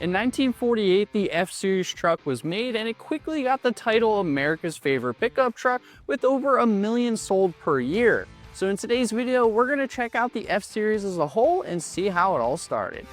In 1948, the F-Series truck was made, and it quickly got the title America's favorite pickup truck with over 1 million sold per year. So in today's video, we're going to check out the F-Series as a whole and see how it all started.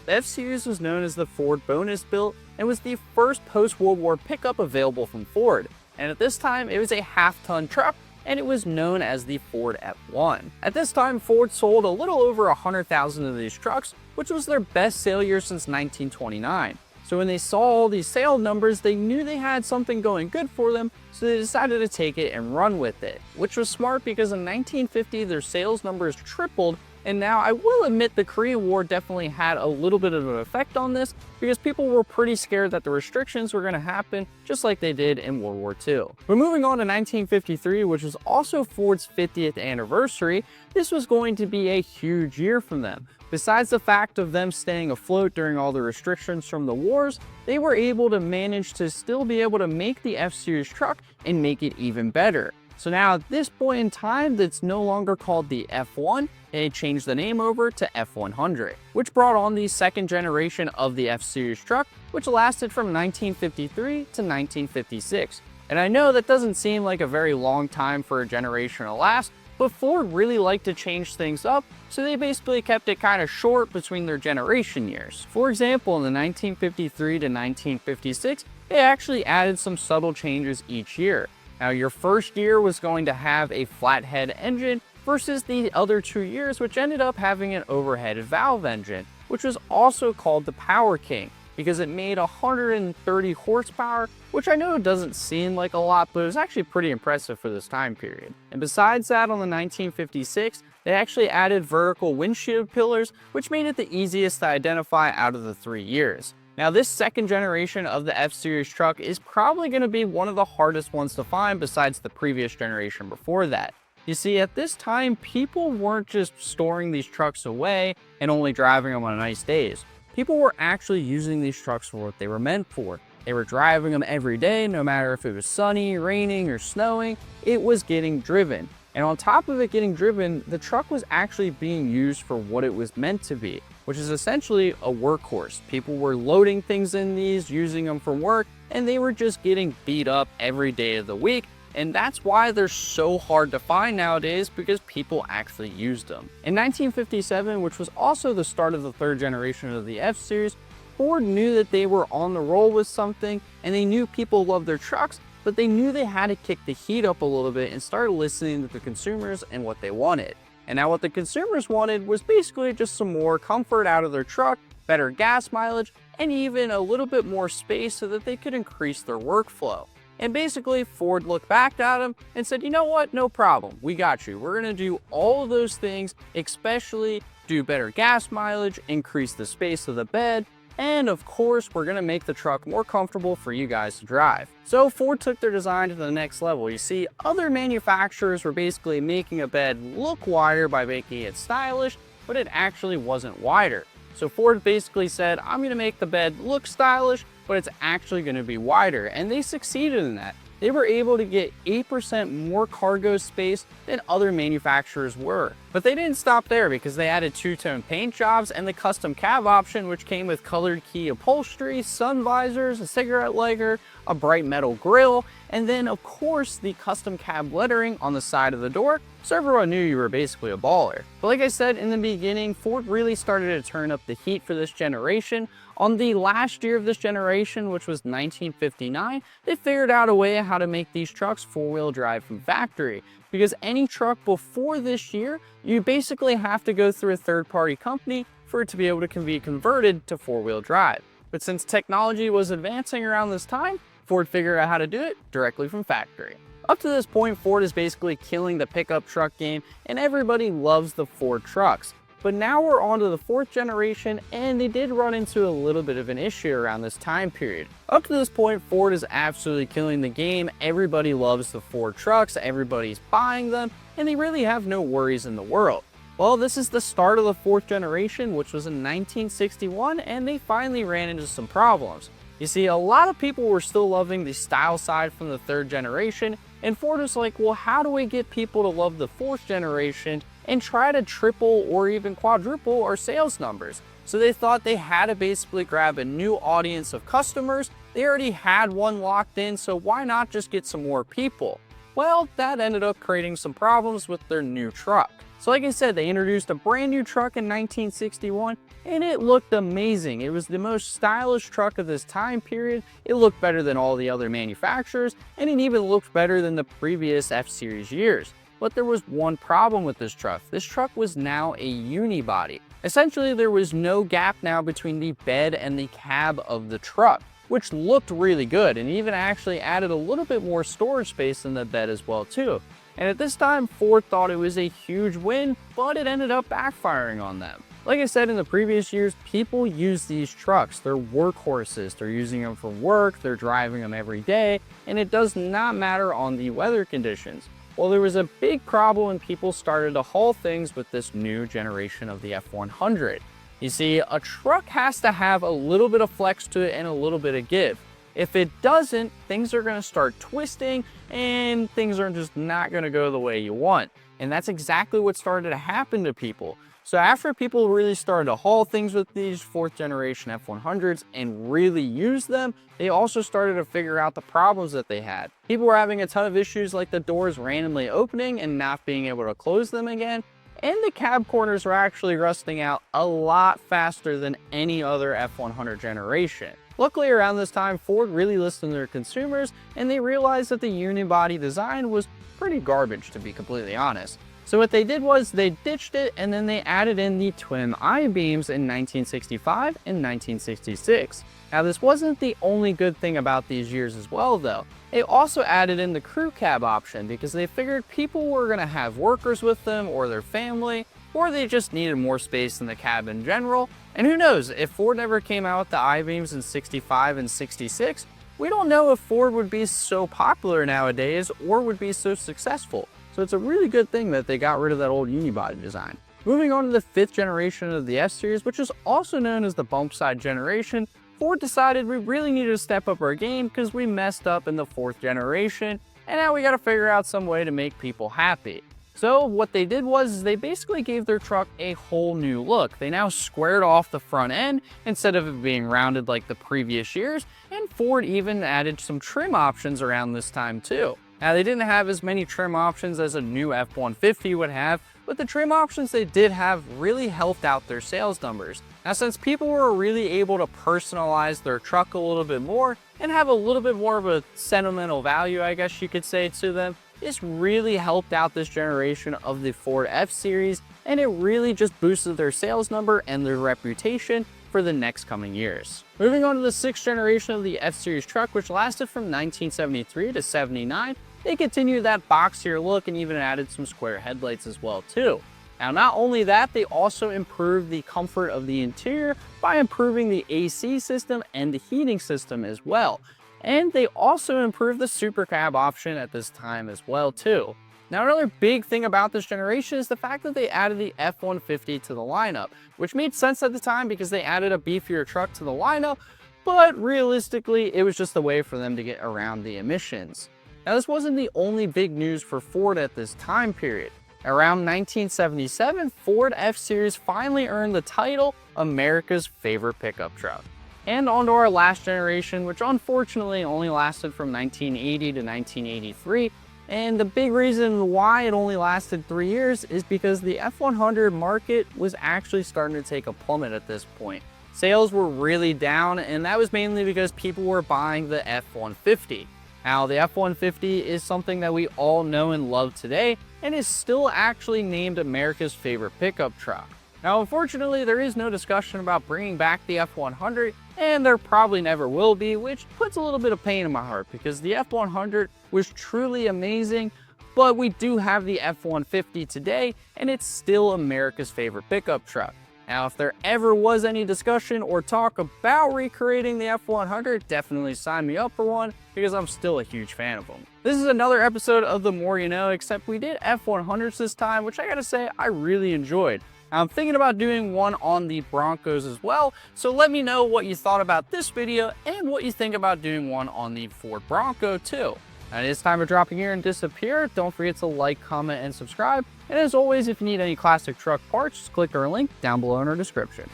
The F-Series was known as the Ford bonus built and was the first post-World War pickup available from Ford. And at this time, it was a half-ton truck, and it was known as the Ford F1. At this time, Ford sold a little over 100,000 of these trucks, which was their best sale year since 1929. So when they saw all these sale numbers, they knew they had something going good for them, so they decided to take it and run with it, which was smart because in 1950, their sales numbers tripled. And now I will admit the Korean War definitely had a little bit of an effect on this because people were pretty scared that the restrictions were going to happen just like they did in World War II. But moving on to 1953, which was also Ford's 50th anniversary, this was going to be a huge year for them. Besides the fact of them staying afloat during all the restrictions from the wars, they were able to manage to still be able to make the F-Series truck and make it even better. So now at this point in time, that's no longer called the F1, and it changed the name over to F100, which brought on the second generation of the F-Series truck, which lasted from 1953 to 1956. And I know that doesn't seem like a very long time for a generation to last, but Ford really liked to change things up, so they basically kept it kind of short between their generation years. For example, in the 1953 to 1956, they actually added some subtle changes each year. Now, your first year was going to have a flathead engine versus the other 2 years, which ended up having an overhead valve engine, which was also called the Power King because it made 130 horsepower, which I know doesn't seem like a lot, but it was actually pretty impressive for this time period. And besides that, on the 1956, they actually added vertical windshield pillars, which made it the easiest to identify out of the 3 years. Now, this second generation of the F-Series truck is probably going to be one of the hardest ones to find besides the previous generation before that. You see, at this time, people weren't just storing these trucks away and only driving them on nice days. People were actually using these trucks for what they were meant for. They were driving them every day, no matter if it was sunny, raining, or snowing, it was getting driven. And on top of it getting driven, the truck was actually being used for what it was meant to be, which is essentially a workhorse. People were loading things in these, using them for work, and they were just getting beat up every day of the week. And that's why they're so hard to find nowadays, because people actually used them. In 1957, which was also the start of the third generation of the F-Series, Ford knew that they were on the roll with something, and they knew people loved their trucks, but they knew they had to kick the heat up a little bit and start listening to the consumers and what they wanted. And now what the consumers wanted was basically just some more comfort out of their truck, better gas mileage, and even a little bit more space so that they could increase their workflow. And basically, Ford looked back at them and said, you know what, no problem, we got you. We're gonna do all of those things, especially do better gas mileage, increase the space of the bed, and of course, we're gonna make the truck more comfortable for you guys to drive. So Ford took their design to the next level. You see, other manufacturers were basically making a bed look wider by making it stylish, but it actually wasn't wider. So Ford basically said, I'm gonna make the bed look stylish, but it's actually gonna be wider. And they succeeded in that. They were able to get 8% more cargo space than other manufacturers were. But they didn't stop there, because they added two-tone paint jobs and the custom cab option, which came with colored key upholstery, sun visors, a cigarette lighter, a bright metal grille, and then of course the custom cab lettering on the side of the door, so everyone knew you were basically a baller. But like I said in the beginning, Ford really started to turn up the heat for this generation. On the last year of this generation, which was 1959, they figured out a way how to make these trucks four-wheel drive from factory. Because any truck before this year, you basically have to go through a third-party company for it to be able to be converted to four-wheel drive. But since technology was advancing around this time, Ford figured out how to do it directly from factory. Up to this point, Ford is basically killing the pickup truck game, and everybody loves the Ford trucks. But now we're on to the fourth generation, and they did run into a little bit of an issue around this time period. Up to this point, Ford is absolutely killing the game. Everybody loves the Ford trucks, everybody's buying them, and they really have no worries in the world. Well, this is the start of the fourth generation, which was in 1961, and they finally ran into some problems. You see, a lot of people were still loving the style side from the third generation, and Ford was like, well, how do we get people to love the fourth generation and try to triple or even quadruple our sales numbers. So they thought they had to basically grab a new audience of customers. They already had one locked in, so why not just get some more people? Well, that ended up creating some problems with their new truck. So like I said, they introduced a brand new truck in 1961, and it looked amazing. It was the most stylish truck of this time period. It looked better than all the other manufacturers, and it even looked better than the previous F-Series years. But there was one problem with this truck. This truck was now a unibody. Essentially, there was no gap now between the bed and the cab of the truck, which looked really good and even actually added a little bit more storage space in the bed as well too. And at this time, Ford thought it was a huge win, but it ended up backfiring on them. Like I said, in the previous years, people use these trucks. They're workhorses. They're using them for work. They're driving them every day, and it does not matter on the weather conditions. Well, there was a big problem when people started to haul things with this new generation of the F100. You see, a truck has to have a little bit of flex to it and a little bit of give. If it doesn't, things are going to start twisting and things are just not going to go the way you want. And that's exactly what started to happen to people. So after people really started to haul things with these 4th generation F100s and really use them, they also started to figure out the problems that they had. People were having a ton of issues like the doors randomly opening and not being able to close them again. And the cab corners were actually rusting out a lot faster than any other F100 generation. Luckily, around this time, Ford really listened to their consumers and they realized that the unibody design was pretty garbage, to be completely honest. So what they did was they ditched it and then they added in the twin I-beams in 1965 and 1966. Now this wasn't the only good thing about these years as well though. They also added in the crew cab option because they figured people were going to have workers with them or their family, or they just needed more space in the cab in general. And who knows, if Ford ever came out with the I-beams in 65 and 66, we don't know if Ford would be so popular nowadays or would be so successful. So it's a really good thing that they got rid of that old unibody design. Moving on to the 5th generation of the F-Series, which is also known as the bump side generation, Ford decided we really needed to step up our game because we messed up in the 4th generation, and now we got to figure out some way to make people happy. So what they did was they basically gave their truck a whole new look. They now squared off the front end instead of it being rounded like the previous years, and Ford even added some trim options around this time too. Now they didn't have as many trim options as a new F-150 would have, but the trim options they did have really helped out their sales numbers. Now since people were really able to personalize their truck a little bit more and have a little bit more of a sentimental value, I guess you could say, to them, this really helped out this generation of the Ford F-Series, and it really just boosted their sales number and their reputation for the next coming years. Moving on to the 6th generation of the F-Series truck, which lasted from 1973 to 79, they continued that boxier look and even added some square headlights as well too. Now not only that, they also improved the comfort of the interior by improving the AC system and the heating system as well. And they also improved the super cab option at this time as well too. Now another big thing about this generation is the fact that they added the F-150 to the lineup, which made sense at the time because they added a beefier truck to the lineup, but realistically it was just a way for them to get around the emissions. Now this wasn't the only big news for Ford at this time period. Around 1977, Ford F-Series finally earned the title America's favorite pickup truck. And on to our last generation, which unfortunately only lasted from 1980 to 1983. And the big reason why it only lasted 3 years is because the F-100 market was actually starting to take a plummet at this point. Sales were really down, and that was mainly because people were buying the F-150. Now, the F-150 is something that we all know and love today, and is still actually named America's favorite pickup truck. Now, unfortunately, there is no discussion about bringing back the F-100, and there probably never will be, which puts a little bit of pain in my heart because the F-100 was truly amazing, but we do have the F-150 today, and it's still America's favorite pickup truck. Now, if there ever was any discussion or talk about recreating the F-100, definitely sign me up for one because I'm still a huge fan of them. This is another episode of The More You Know, except we did F-100s this time, which I gotta say, I really enjoyed. I'm thinking about doing one on the Broncos as well, so let me know what you thought about this video and what you think about doing one on the Ford Bronco too. Now, it is time to drop in here and disappear. Don't forget to like, comment, and subscribe, And as always, if you need any classic truck parts, just click our link down below in our description.